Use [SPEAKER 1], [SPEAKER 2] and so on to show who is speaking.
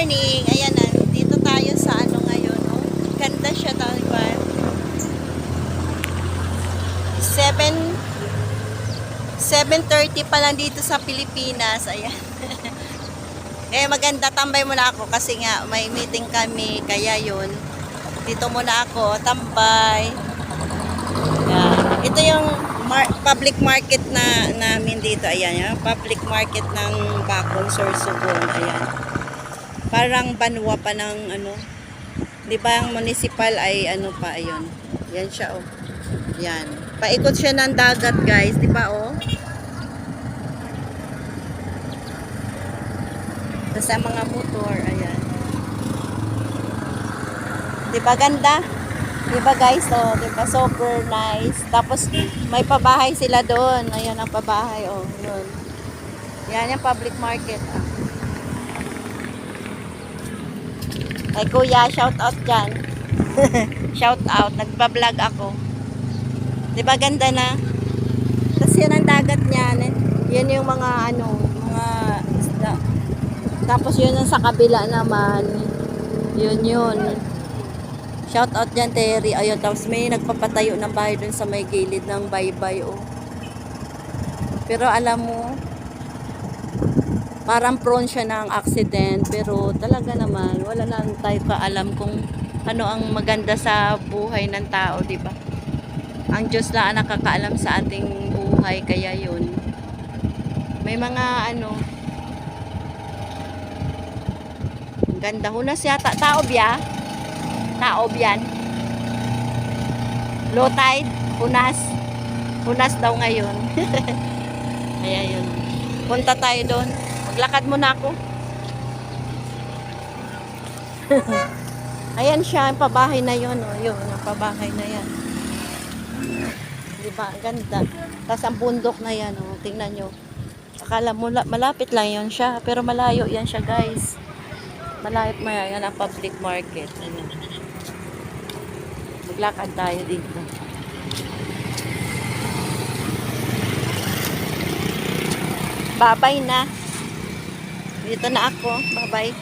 [SPEAKER 1] morning. Ayan na. Dito tayo sa ano ngayon. Oh. Ganda siya talaga. 7:30 pa lang dito sa Pilipinas. Ayan. Eh maganda, tambay muna ako kasi nga may meeting kami. Kaya yun. Dito muna ako. Tambay. Ayan. Ito yung public market na namin dito. Ayan. Yan. Public market ng Bacong, Sorsogon. Ayan. Parang banwa pa ng ano. Di ba ang municipal ay ano pa. Ayun. Yan siya oh. Yan. Paikot siya ng dagat guys. Di ba oh. Sa mga motor, ayan. 'Di ba ganda? 'Di ba guys? Oh, 'di ba super nice. Tapos may pabahay sila doon. Ayan ang pabahay oh, 'yun. Yan yung public market. Ah. Ay kuya, shout out diyan. Shout out, nagba-vlog ako. 'Di ba ganda na? Tapos yan ang dagat niyan. Yan yung mga ano, mga isda. Tapos yun ang sa kabila naman. Yun. Shout out dyan Terry. Ayun, tapos may nagpapatayo ng bahay dun sa may gilid ng baybay oh. Pero alam mo, parang prone siya ng accident. Pero talaga naman, wala lang tayo kaalam kung ano ang maganda sa buhay ng tao, di ba? Ang Diyos lang ang nakakaalam sa ating buhay, kaya yun. May mga ano, ganda. Hunas yata. Taob ya. Taob yan. Low tide. Hunas. Hunas daw ngayon. Kaya yun. Punta tayo doon. Maglakad muna ako. Ayan siya. Ang pabahay na yun. Oh. Yun. Ang pabahay na yan. Diba? Ganda. Tapos ang bundok na yan. Oh. Tingnan nyo. Akala mo malapit lang yun siya. Pero malayo yan siya guys. Malapit mo yan ang public market. Ayan. Maglakad tayo dito. Babay na. Dito na ako. Bye-bye.